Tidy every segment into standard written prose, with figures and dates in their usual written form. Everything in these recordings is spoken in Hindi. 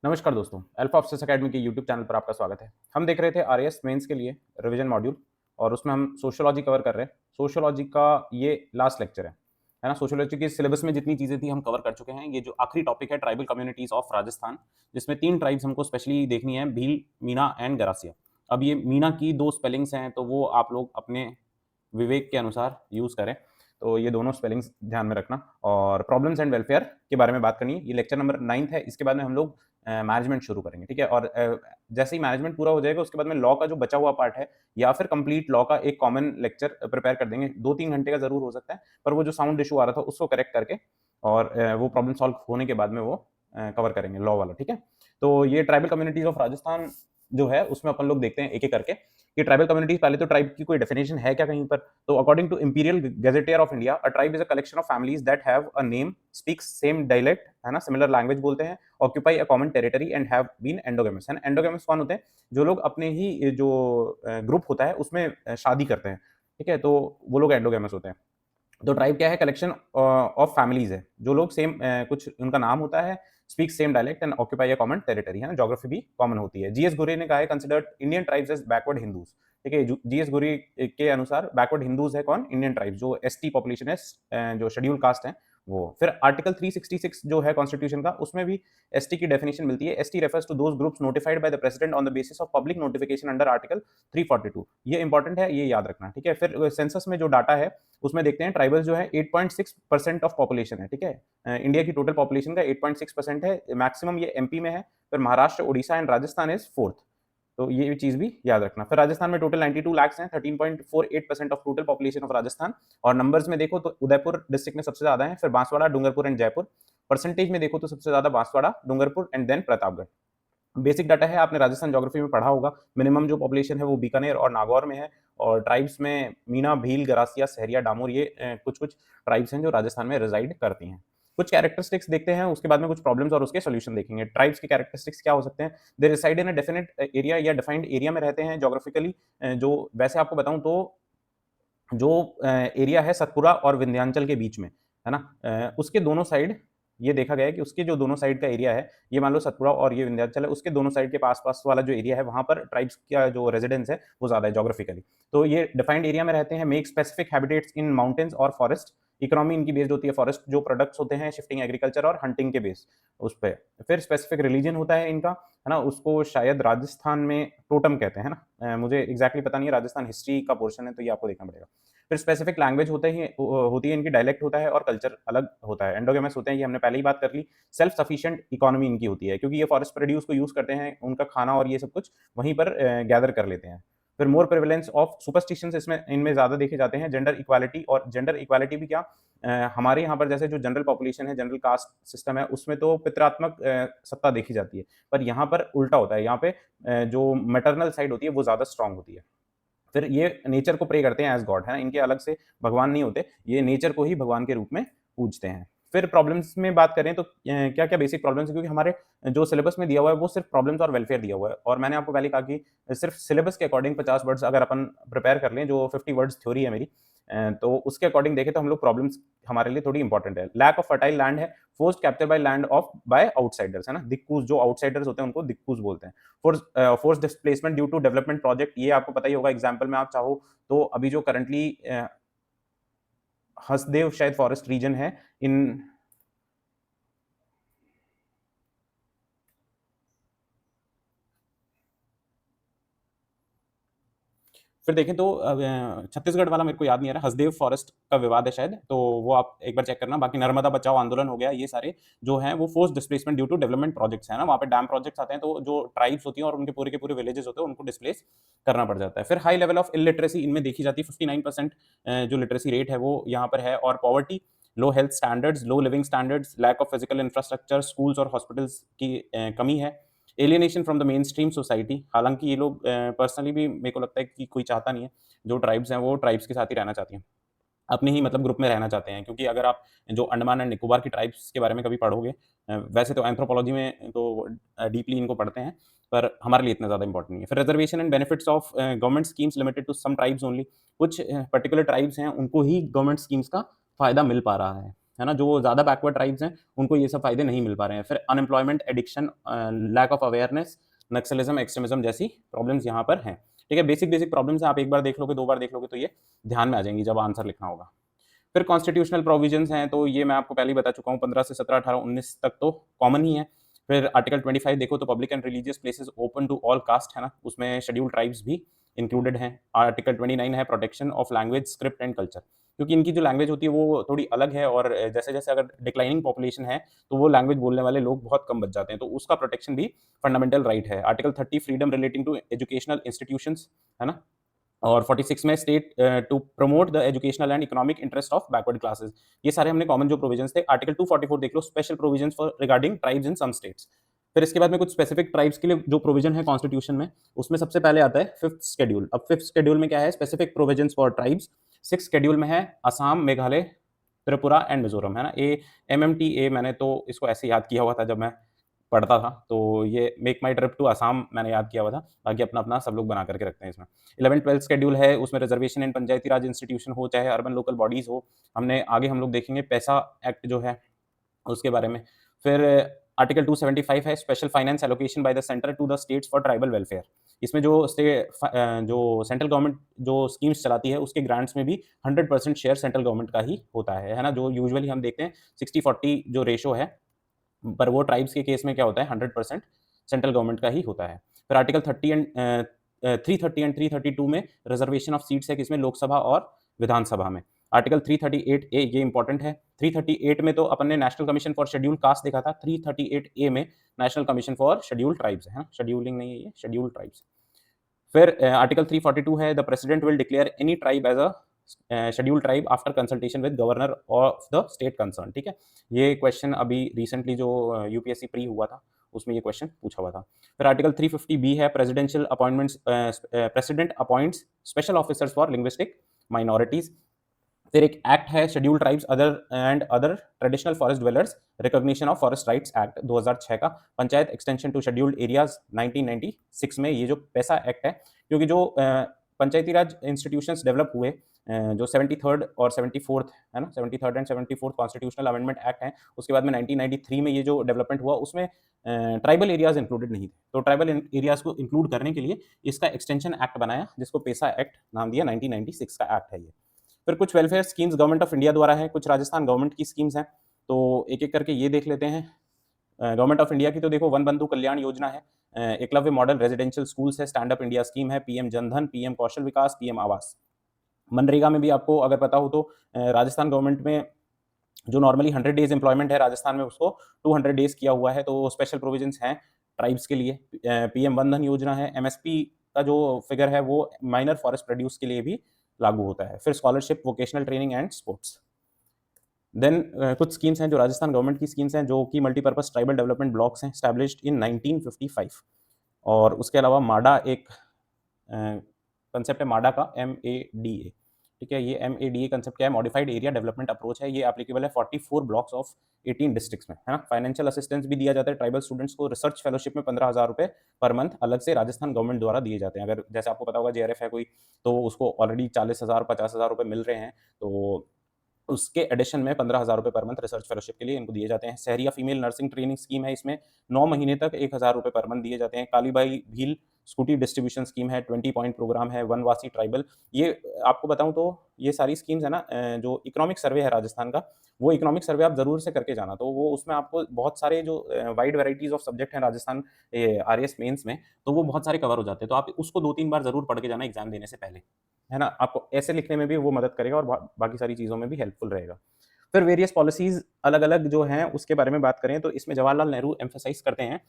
नमस्कार दोस्तों, अल्फा ऑफिसर्स अकेडमी के यूट्यूब चैनल पर आपका स्वागत है। हम देख रहे थे आरएएस मेंस के लिए रिवीजन मॉड्यूल और उसमें हम सोशियोलॉजी कवर कर रहे हैं। सोशियोलॉजी का ये लास्ट लेक्चर है ना? सोशियोलॉजी के सिलेबस में जितनी चीज़ें थी हम कवर कर चुके हैं। ये जो आखिरी टॉपिक है ट्राइबल कम्युनिटीज़ ऑफ राजस्थान, जिसमें 3 ट्राइब्स हमको स्पेशली देखनी है, भील, मीणा एंड गरासिया। अब ये मीणा की 2 स्पेलिंग्स हैं, तो वो आप लोग अपने विवेक के अनुसार यूज़ करें। तो ये दोनों स्पेलिंग्स ध्यान में रखना और प्रॉब्लम्स एंड वेलफेयर के बारे में बात करनी है। ये लेक्चर नंबर 9th है। इसके बाद में हम लोग मैनेजमेंट शुरू करेंगे, ठीक है? और जैसे ही मैनेजमेंट पूरा हो जाएगा उसके बाद में लॉ का जो बचा हुआ पार्ट है या फिर कंप्लीट लॉ का एक कॉमन लेक्चर प्रिपेयर कर देंगे। 2-3 घंटे का ज़रूर हो सकता है, पर वो जो साउंड इश्यू आ रहा था उसको करेक्ट करके और वो प्रॉब्लम सॉल्व होने के बाद में वो कवर करेंगे लॉ वाला, ठीक है? तो ये ट्राइबल कम्युनिटीज़ ऑफ राजस्थान जो है उसमें अपन लोग देखते हैं एक-एक करके कि ट्राइबल कम्युनिटीज़, पहले तो ट्राइब की कोई डेफिनेशन है क्या कहीं पर? तो according to imperial gazetteer of India, a tribe is a collection of families that have a name, speaks same dialect, है ना? सिमिलर लैंग्वेज बोलते हैं, occupy a common territory and have been endogamous, है ना? एंडोगेमस कौन होते हैं? जो लोग अपने ही जो ग्रुप होता है उसमें शादी करते हैं, ठीक है? तो वो लोग एंडोगेमस होते हैं। तो ट्राइब क्या है? कलेक्शन ऑफ फैमिलीज़ है, जो लोग सेम कुछ उनका नाम होता है, speak same dialect and occupy a common territory, है ना? ज्योग्राफी भी कॉमन होती है। जीएस गुरे ने कहा है considered Indian tribes as backward Hindus, ठीक है? जीएस गुरे के अनुसार बैकवर्ड हिंदूज़ है कौन? इंडियन ट्राइब्स, जो एसटी पॉपुलेशन है, जो शेड्यूल कास्ट है वो। फिर आर्टिकल 366 जो है कॉन्स्टिट्यूशन का, उसमें भी एसटी की डेफिनिशन मिलती है। ST refers to those groups notified by the president on the basis of public notification under article 342। ये इंपॉर्टेंट है, ये याद रखना, ठीक है? फिर सेंसस में जो डाटा है उसमें देखते हैं ट्राइबल जो है 8.6% ऑफ पॉपुलेशन है, ठीक है? इंडिया की टोटल पॉपुलेशन का 8.6% है। मैक्सिमम ये एमपी में है, फिर Maharashtra, Odisha and Rajasthan is fourth. तो ये चीज भी याद रखना। फिर राजस्थान में टोटल 92 लाख हैं, 13.48% of total population of Rajasthan. और नंबर्स में देखो तो उदयपुर डिस्ट्रिक्ट में सबसे ज्यादा है, फिर बांसवाड़ा, डूंगरपुर एंड जयपुर। परसेंटेज में देखो तो सबसे ज्यादा Banswara, Dungarpur and then Pratapgarh. Basic data है, आपने राजस्थान ज्योग्राफी में पढ़ा होगा। मिनिमम जो पॉपुलेशन है वो बीकानेर और नागौर में है। और ट्राइब्स में मीणा, भील, गरासिया, सहरिया, डामोर, ये कुछ-कुछ ट्राइब्स हैं जो राजस्थान में रेज़ाइड करती हैं। कुछ कैरेक्टरिस्टिक्स देखते हैं, उसके बाद में कुछ प्रॉब्लम्स और उसके सॉल्यूशन देखेंगे। ट्राइब्स के कैरेक्टरिस्टिक्स क्या हो सकते हैं? They reside in a definite area या डिफाइंड एरिया में रहते हैं ज्योग्राफिकली। जो वैसे आपको बताऊँ तो जो एरिया है सतपुरा और विंध्याचल के बीच में, है ना? उसके दोनों साइड ये देखा गया है कि उसके जो दोनों साइड का एरिया है, ये मान लो सतपुरा और ये विंध्याचल है, उसके दोनों साइड के पास-पास वाला जो एरिया है, वहाँ पर ट्राइब्स का जो रेजिडेंस है, वो ज़्यादा है ज्योग्राफिकली। तो ये डिफाइंड एरिया में रहते हैं, make specific habitats in mountains और फॉरेस्ट। इकोनॉमी इनकी बेस्ड होती है फॉरेस्ट जो प्रोडक्ट्स होते हैं, शिफ्टिंग एग्रीकल्चर और हंटिंग के बेस उस पे। फिर स्पेसिफिक रिलीजन होता है इनका, है ना? उसको शायद राजस्थान में टोटम कहते हैं, है ना? मुझे एग्ज़ैक्टली पता नहीं है, राजस्थान हिस्ट्री का पोर्शन है, तो ये आपको देखना पड़ेगा। फिर स्पेसिफिक लैंग्वेज होती है इनकी, डायलेक्ट होता है और कल्चर अलग होता है। एंडोगेमस होते हैं, ये हमने पहले ही बात कर ली। सेल्फ सफिशिएंट इकोनॉमी इनकी होती है, क्योंकि ये फॉरेस्ट प्रोड्यूस को यूज़ करते हैं, उनका खाना और ये सब कुछ वहीं पर गैदर कर लेते हैं। फिर मोर प्रेवलेंस ऑफ सुपरस्टिशंस इसमें इनमें ज़्यादा देखे जाते हैं। जेंडर इक्वालिटी, और जेंडर इक्वालिटी भी क्या, हमारे यहाँ पर जैसे जो जनरल पॉपुलेशन है, जनरल कास्ट सिस्टम है, उसमें तो पितृात्मक सत्ता देखी जाती है, पर यहाँ पर उल्टा होता है। यहाँ पे जो मैटरनल साइड होती है वो ज़्यादा स्ट्रांग होती है। फिर ये नेचर को प्रे करते हैं एज़ गॉड, है ना? इनके अलग से भगवान नहीं होते, ये नेचर को ही भगवान के रूप में पूजते हैं। फिर प्रॉब्लम्स में बात करें तो क्या-क्या बेसिक प्रॉब्लम्स हैं, क्योंकि हमारे जो सिलेबस में दिया हुआ है वो सिर्फ प्रॉब्लम्स और वेलफेयर दिया हुआ है, और मैंने आपको पहले कहा कि सिर्फ सिलेबस के अकॉर्डिंग 50 वर्ड्स अगर अपन प्रिपेयर कर लें, जो 50 वर्ड्स थ्योरी है मेरी, तो उसके अकॉर्डिंग देखें तो हम लोग प्रॉब्लम्स हमारे लिए थोड़ी इंपॉर्टेंट है। लैक ऑफ फर्टाइल लैंड है, forced capture by land of by outsiders, है ना? दिक्कूस, जो आउटसाइडर्स होते हैं उनको दिक्कूस बोलते हैं। Force displacement due to development project, ये आपको पता ही होगा। एग्जांपल में आप चाहो तो अभी जो करंटली हसदेव शायद फॉरेस्ट रीजन है इन, फिर देखें तो छत्तीसगढ़ वाला मेरे को याद नहीं आ रहा, हसदेव फॉरेस्ट का विवाद है शायद, तो वो आप एक बार चेक करना। बाकी नर्मदा बचाओ आंदोलन हो गया, ये सारे जो हैं वो force displacement due to development projects है ना? वहाँ पे डैम प्रोजेक्ट्स आते हैं, तो जो ट्राइब्स होती हैं और उनके पूरे के पूरे विलेजेस होते हैं उनको डिस्प्लेस करना पड़ जाता है। फिर हाई लेवल ऑफ इलिटरेसी इनमें देखी जाती है, 59% जो लिटरेसी रेट है वो यहाँ पर है। और poverty, low health standards, low living standards, lack of physical infrastructure, schools और हॉस्पिटल्स की कमी है। Alienation from the mainstream society, हालांकि ये लोग पर्सनली भी मेरे को लगता है कि कोई चाहता नहीं है, जो ट्राइब्स हैं वो ट्राइब्स के साथ ही रहना चाहती हैं, अपने ही मतलब ग्रुप में रहना चाहते हैं। क्योंकि अगर आप जो अंडमान एंड निकोबार की ट्राइब्स के बारे में कभी पढ़ोगे, वैसे तो एंथ्रोपोलॉजी में तो डीपली इनको पढ़ते हैं, पर हमारे लिए इतना ज़्यादा इंपॉर्टेंट नहीं है। फिर reservation and benefits of government schemes limited to some tribes only, कुछ पर्टिकुलर ट्राइब्स हैं उनको ही गवर्नमेंट स्कीम्स का फायदा मिल पा रहा है है ना, जो ज़्यादा बैकवर्ड ट्राइब्स हैं उनको ये सब फायदे नहीं मिल पा रहे हैं। फिर unemployment, addiction, lack of awareness, naxalism, extremism जैसी प्रॉब्लम्स यहाँ पर हैं। ठीक है, बेसिक बेसिक प्रॉब्लम्स हैं, आप एक बार देख लोगे, 2 बार देख लोगे तो ये ध्यान में आ जाएंगी जब आंसर लिखना होगा। फिर कॉन्स्टिट्यूशनल प्रोविजंस हैं, तो ये मैं आपको पहले ही बता चुका हूँ, 15 से 17, 18, 19 तक तो कॉमन ही है। फिर आर्टिकल 25 देखो तो public and religious places open to all caste, है ना, उसमें शेड्यूल ट्राइब्स भी इंक्लूडेड हैं। आर्टिकल 29 है protection of language, script and culture, क्योंकि इनकी जो लैंग्वेज होती है वो थोड़ी अलग है, और जैसे जैसे अगर डिक्लाइनिंग पॉपुलेशन है तो वो लैंग्वेज बोलने वाले लोग बहुत कम बच जाते हैं, तो उसका प्रोटेक्शन भी फंडामेंटल राइट है। Article 30 freedom relating to educational institutions, है ना, और 46 में state to promote the educational and economic interest of backward classes. ये सारे हमने कॉमन जो प्रोविजंस थे। आर्टिकल 244 देख लो, special provisions for regarding tribes in some states. फिर इसके बाद में कुछ स्पेसिफिक ट्राइब्स के लिए जो प्रोविजन है कॉन्स्टिट्यूशन में, उसमें सबसे पहले आता है फिफ्थ शेड्यूल। अब फिफ्थ शेड्यूल में क्या है, specific provisions for tribes. Six schedule में है असम, मेघालय, त्रिपुरा एंड मिजोरम, है ना। MMTA मैंने तो इसको ऐसे याद किया हुआ था जब मैं पढ़ता था, तो ये make my trip to Assam मैंने याद किया हुआ था, बाकी अपना अपना सब लोग बना करके रखते हैं इसमें। 11th-12th शेड्यूल है, उसमें रिजर्वेशन इन पंचायती राज इंस्टीट्यूशन हो चाहे अर्बन लोकल बॉडीज हो। हमने आगे हम लोग देखेंगे पैसा एक्ट जो है उसके बारे में। फिर आर्टिकल 275 है special finance allocation by the centre to the states for tribal welfare. इसमें जो सेंट्रल गवर्नमेंट जो स्कीम्स चलाती है उसके ग्रांट्स में भी 100% शेयर सेंट्रल गवर्नमेंट का ही होता है ना, जो यूजुअली हम देखते हैं 60-40 जो रेशो है, पर वो ट्राइब्स के केस में क्या होता है 100% सेंट्रल गवर्नमेंट का ही होता है। फिर आर्टिकल 330 एंड 332 में रिजर्वेशन ऑफ सीट्स है किसमें, लोकसभा और विधानसभा में। आर्टिकल 338 ए, ये इंपॉर्टेंट है। 338 में तो अपन ने national commission for schedule caste देखा था, 338 ए में national commission for schedule tribes है, शेड्यूलिंग नहीं है ये, शेड्यूल ट्राइब्स। फिर आर्टिकल 342 है the president will declare any tribe as a schedule tribe after consultation with governor of the state concern. ठीक है, ये क्वेश्चन अभी रिसेंटली जो यूपीएससी प्री हुआ था उसमें ये क्वेश्चन पूछा हुआ था। फिर आर्टिकल 350 बी है presidential appointments, president appoints special officers for linguistic minorities. फिर एक एक्ट है schedule tribes other traditional forest dwellers recognition of forest rights act 2006 का। Panchayat extension to scheduled areas 1996 में ये जो पैसा एक्ट है, क्योंकि जो पंचायती राज इंस्टीट्यूशंस डेवलप हुए जो 73rd और 74th है ना, 73rd and 74th constitutional amendment act है, उसके बाद में 1993 में ये जो डेवलपमेंट हुआ उसमें ट्राइबल एरियाज इंक्लूडेड नहीं थे, तो ट्राइबल एरियाज को इंक्लूड करने के लिए इसका एक्सटेंशन एक्ट बनाया जिसको पैसा एक्ट नाम दिया, 1996 का एक्ट है ये। फिर कुछ welfare schemes government of India द्वारा है, कुछ राजस्थान गवर्नमेंट की स्कीम्स हैं, तो एक एक करके ये देख लेते हैं। गवर्नमेंट ऑफ इंडिया की तो देखो वन बंधु कल्याण योजना है, एकलव्य मॉडल रेजिडेंशियल स्कूल्स है, स्टैंड अप इंडिया स्कीम है, पीएम जनधन, पीएम कौशल विकास, पीएम आवास। मनरेगा में भी आपको अगर पता हो तो राजस्थान गवर्नमेंट में जो नॉर्मली 100 डेज एम्प्लॉयमेंट है राजस्थान में उसको 200 डेज किया हुआ है, तो स्पेशल प्रोविजंस हैं ट्राइब्स के लिए। पीएम वन धन योजना है, एमएसपी का जो फिगर है वो माइनर फॉरेस्ट प्रोड्यूस के लिए भी लागू होता है। फिर scholarship, vocational training and sports. Then कुछ स्कीम्स हैं जो राजस्थान गवर्नमेंट की स्कीम्स हैं जो कि मल्टीपर्पज ट्राइबल डेवलपमेंट ब्लॉक्स हैं एस्टैब्लिश्ड इन 1955। और उसके अलावा माडा एक कंसेप्ट है, माडा का MADA। ठीक है, ये MADA कंसेप्ट क्या है, मॉडिफाइड एरिया डेवलपमेंट अप्रोच है, ये एप्लीकेबल है 44 ब्लॉक्स ऑफ 18 डिस्ट्रिक्ट्स में, है ना। फाइनेंशियल असिस्टेंस भी दिया जाता है ट्राइबल स्टूडेंट्स को, रिसर्च फेलोशिप में 15,000 रुपये पर मंथ अलग से राजस्थान गवर्नमेंट द्वारा दिए जाते हैं। अगर जैसे आपको पता होगा JRF है कोई, तो उसको ऑलरेडी 40,000 50,000 रुपये मिल रहे हैं, तो उसके एडिशन में 15,000 रुपये पर मंथ रिसर्च फेलोशिप के लिए इनको दिए जाते हैं। Sahariya female nursing training scheme है, इसमें 9 महीने तक 1,000 रुपये पर मंथ दिए जाते हैं। Kalibai Bhil scooty distribution scheme है, 20 पॉइंट प्रोग्राम है, वनवासी ट्राइबल। ये आपको बताऊं तो ये सारी स्कीम्स है ना, जो इकोनॉमिक सर्वे है राजस्थान का, वो इकोनॉमिक सर्वे आप जरूर से करके जाना, तो वो उसमें आपको बहुत सारे जो वाइड वेराइटीज ऑफ सब्जेक्ट हैं राजस्थान RAS मेंस में, तो वो बहुत सारे कवर हो जाते हैं, तो आप उसको 2-3 बार जरूर पढ़ के जाना एग्जाम देने से पहले, है ना। आपको ऐसे लिखने में भी वो मदद करेगा और बाकी सारी चीज़ों में भी हेल्पफुल रहेगा। फिर वेरियस पॉलिसीज अलग अलग जो हैं उसके बारे में बात करें तो इसमें जवाहरलाल नेहरू एम्फेसाइज करते हैं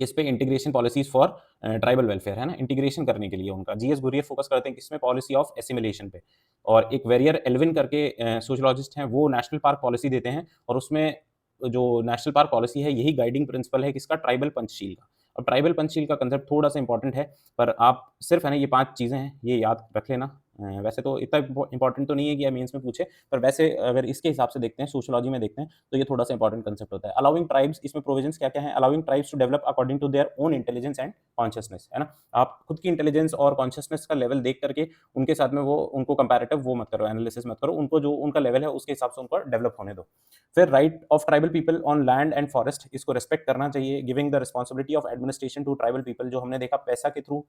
इस पे integration policies for tribal welfare, है ना, इंटीग्रेशन करने के लिए उनका। GS गुरियर फोकस करते हैं किसमें, पॉलिसी ऑफ एसिमिलेशन पे। और एक वेरियर एल्विन करके सोशलॉजिस्ट हैं, वो नेशनल पार्क पॉलिसी देते हैं, और उसमें जो नेशनल पार्क पॉलिसी है यही गाइडिंग प्रिंसिपल है किसका, ट्राइबल पंचशील का। और ट्राइबल पंचशील का कंसेप्ट थोड़ा सा इंपॉर्टेंट है, पर आप सिर्फ है ना ये 5 चीज़ें हैं ये याद रख लेना, वैसे तो इतना इंपॉर्टेंट तो नहीं है कि मेंस में पूछे, पर वैसे अगर इसके हिसाब से देखते हैं, सोशियोलॉजी में देखते हैं, तो ये थोड़ा सा इंपॉर्टेंट कंसेप्ट होता है। अलाउइंग ट्राइब्स, इसमें प्रोविजंस क्या क्या है? Allowing tribes to develop according to their own intelligence and consciousness, है ना? आप खुद की इंटेलिजेंस और कॉन्शियसनेस का लेवल देख करके उनके साथ में वो उनको कंपैरेटिव वो मत करो, एनालिसिस मत करो, उनको जो उनका लेवल है उसके हिसाब से उनको डेवलप होने दो। फिर right of tribal people on land and forest, इसको रिस्पेक्ट करना चाहिए। Giving the responsibility of administration to tribal people, जो हमने देखा पैसा के थ्रू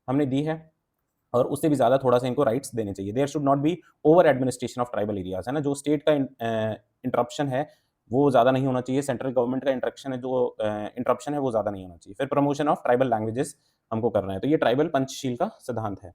हमने दी है, और उससे भी ज़्यादा थोड़ा-सा इनको राइट्स देने चाहिए। There should not be over administration of tribal areas, है ना? जो स्टेट का इंटरप्शन है, वो ज़्यादा नहीं होना चाहिए। सेंट्रल गवर्नमेंट का इंटरेक्शन है, जो इंटरप्शन है, वो ज़्यादा नहीं होना चाहिए। फिर प्रमोशन ऑफ ट्राइबल लैंग्वेजेज़ हमको करना है, तो ये ट्राइबल पंचशील का सिद्धांत है।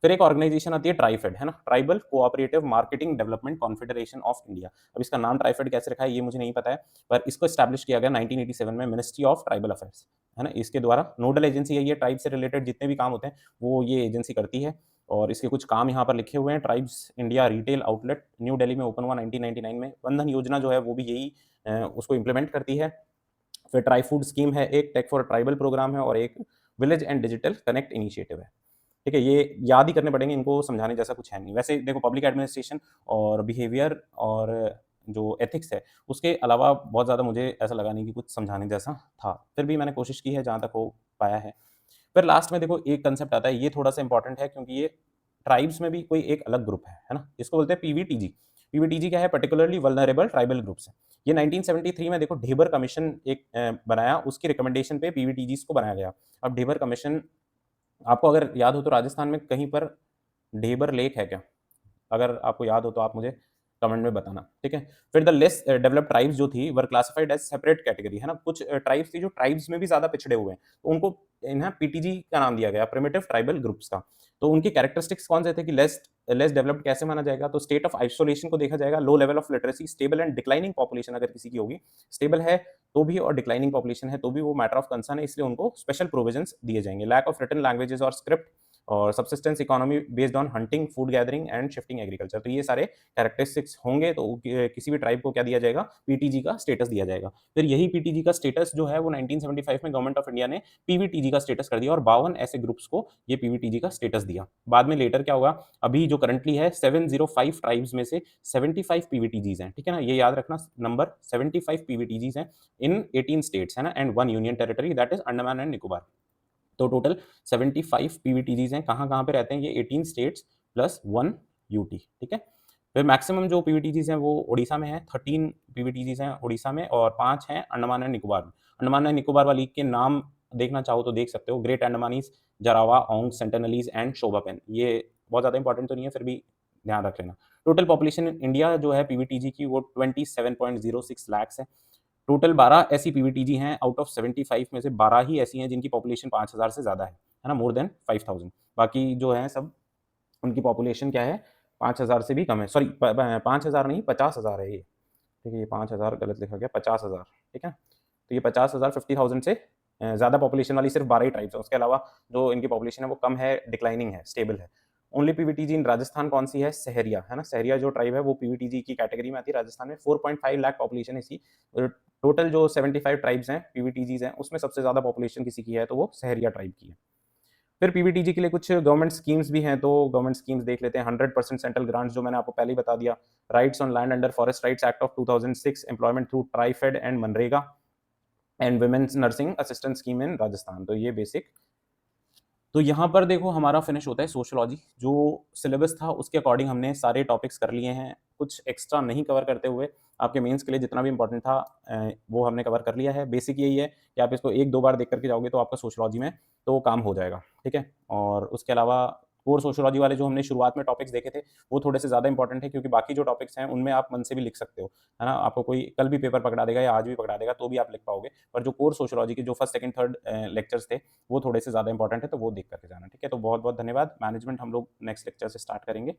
फिर एक ऑर्गेनाइजेशन आती है ट्राइफेड, है ना? Tribal cooperative marketing development confederation of India. अब इसका नाम ट्राइफेड कैसे रखा है ये मुझे नहीं पता है, पर इसको एस्टैब्लिश किया गया 1987 में मिनिस्ट्री ऑफ ट्राइबल अफेयर्स, है ना? इसके द्वारा नोडल एजेंसी है ये, ट्राइब से रिलेटेड जितने भी काम होते हैं वो ये एजेंसी करती है, और इसके कुछ काम यहाँ पर लिखे हुए हैं। Tribes India retail outlet new Delhi में ओपन हुआ 1999 में। वंदन योजना जो है वो भी यही उसको इम्प्लीमेंट करती है। फिर ट्राई फूड स्कीम है, एक टेक फॉर ट्राइबल प्रोग्राम है, और एक village and digital connect initiative है। ठीक है, ये याद ही करने पड़ेंगे, इनको समझाने जैसा कुछ है नहीं। वैसे देखो, पब्लिक एडमिनिस्ट्रेशन और बिहेवियर और जो एथिक्स है, उसके अलावा बहुत ज़्यादा मुझे ऐसा लगा नहीं कि कुछ समझाने जैसा था। फिर भी मैंने कोशिश की है जहाँ तक हो पाया है। फिर लास्ट में देखो एक कंसेप्ट आता है, ये थोड़ा-सा इंपॉर्टेंट है क्योंकि ये ट्राइब्स में भी कोई एक अलग ग्रुप है ना? इसको बोलते हैं पीवीटीजी। पीवीटीजी क्या है? पार्टिकुलरली वल्नरेबल ट्राइबल ग्रुप्स है। ये 1973 में देखो ढेबर कमीशन एक बनाया, उसकी रिकमेंडेशन पे पीवीटीजीज़ को बनाया गया। अब ढेबर कमीशन, आपको अगर याद हो तो राजस्थान में कहीं पर ढेबर लेक है क्या? अगर आपको याद हो तो आप मुझे कमेंट में बताना, ठीक है? फिर द लेस डेवलप्ड ट्राइब्स जो थी वर क्लासिफाइड एज़ सेपरेट कैटेगरी, है ना? कुछ ट्राइब्स थी जो ट्राइब्स में भी ज़्यादा पिछड़े हुए हैं, तो उनको इन्हें पीटीजी का नाम दिया गया, प्रिमिटिव ट्राइबल ग्रुप्स का। तो उनकी कैरेक्टरिस्टिक्स कौन से थे कि लेस लेस डेवलप्ड कैसे माना जाएगा? तो स्टेट ऑफ आइसोलेशन को देखा जाएगा, low level of literacy, stable and declining population अगर किसी की होगी, स्टेबल है तो भी और डिक्लाइनिंग पॉपुलेशन है तो भी वो मैटर ऑफ कंसर्न है, इसलिए उनको स्पेशल प्रोविजंस दिए जाएंगे। लैक ऑफ रिटन लैंग्वेजेस और स्क्रिप्ट, और subsistence economy based on hunting, food gathering and shifting agriculture, तो ये सारे कैरेक्टरिस्टिक्स होंगे तो किसी भी ट्राइब को क्या दिया जाएगा? पीटीजी का स्टेटस दिया जाएगा। फिर यही पीटीजी का स्टेटस जो है वो 1975 में गवर्नमेंट ऑफ इंडिया ने पीवीटीजी का स्टेटस कर दिया, और 52 ऐसे ग्रुप्स को ये पीवीटीजी का स्टेटस दिया। बाद में लेटर क्या होगा, अभी जो करंटली है 705 ट्राइब्स में से 75 पीवीटीजीज हैं, ठीक है ना? ये याद रखना नंबर, 75 पीवीटीजीज हैं इन 18 स्टेट्स, है ना? And 1 union territory, that is Andaman and Nicobar. तो टोटल 75 पीवीटीजीज हैं। कहाँ-कहाँ पे रहते हैं ये? 18 स्टेट्स प्लस 1 यूटी, ठीक है? फिर मैक्सिमम जो पीवीटीजीज हैं वो ओडिशा में है, 13 पीवीटीजीज हैं ओडिशा में, और 5 हैं अंडमान एंड निकोबार में। अंडमान एंड निकोबार वाली के नाम देखना चाहो तो देख सकते हो, great Andamanese, Jarawa, Onge, Sentinelese and शोभापेन। ये बहुत ज़्यादा इंपॉर्टेंट तो नहीं है, फिर भी ध्यान रख लेना। टोटल पॉपुलेशन इंडिया जो है पीवीटीजी की वो 27.06 लाख है। टोटल 12 ऐसी पीवीटीजी हैं, आउट ऑफ 75 में से 12 ही ऐसी हैं जिनकी पॉपुलेशन 5000 से ज़्यादा है ना? More than 5000। बाकी जो हैं सब, उनकी पॉपुलेशन क्या है? 5000 से भी कम है। सॉरी, 5000 नहीं, 50,000 है ये। ठीक है, ये 5000 गलत लिखा गया, 50,000, ठीक है? तो ये 50,000, 50,000 से ज़्यादा पॉपुलेशन वाली सिर्फ 12 ही ट्राइब्स हैं। उसके अलावा जो इनकी पॉपुलेशन है वो कम है, डिक्लाइनिंग है, स्टेबल है। ओनली पीवीटीजी इन राजस्थान कौन सी है? सहरिया, है ना? सहरिया जो ट्राइब है वो पीवीटीजी की कैटेगरी में आती है। राजस्थान में 4.5 लाख पॉपुलेशन है इसकी। टोटल जो 75 ट्राइब्स हैं, पीवीटीजीज हैं, उसमें सबसे ज़्यादा पॉपुलेशन किसी की है तो वो सहरिया ट्राइब की है। फिर पीवीटीजी के लिए कुछ गवर्नमेंट स्कीम्स भी हैं, तो गवर्नमेंट स्कीम्स देख लेते हैं। 100% सेंट्रल ग्रांट्स जो मैंने आपको पहले ही बता दिया। Rights on land under forest rights act of 2006, employment through TRIFED and MNREGA, and women's nursing assistant scheme in Rajasthan. तो ये बेसिक, तो यहाँ पर देखो हमारा फिनिश होता है सोशियोलॉजी। जो सिलेबस था उसके अकॉर्डिंग हमने सारे टॉपिक्स कर लिए हैं, कुछ एक्स्ट्रा नहीं कवर करते हुए। आपके मेंस के लिए जितना भी इंपॉर्टेंट था वो हमने कवर कर लिया है। बेसिक यही है कि आप इसको 1-2 बार देख करके जाओगे तो आपका सोशियोलॉजी में तो काम हो जाएगा, ठीक है? और उसके अलावा कोर सोशियोलॉजी वाले जो हमने शुरुआत में टॉपिक्स देखे थे वो थोड़े से ज़्यादा इंपॉर्टेंट है, क्योंकि बाकी जो टॉपिक्स हैं उनमें आप मन से भी लिख सकते हो, है ना? आपको कोई कल भी पेपर पकड़ा देगा या आज भी पकड़ा देगा तो भी आप लिख पाओगे। पर जो कोर सोशियोलॉजी के जो फर्स्ट, सेकंड, थर्ड लेक्चर्स थे वो थोड़े से ज़्यादा इंपॉर्टेंट है, तो वो देख करके जाना, ठीक है? तो बहुत बहुत धन्यवाद। मैनेजमेंट हम लोग नेक्स्ट लेक्चर से स्टार्ट करेंगे।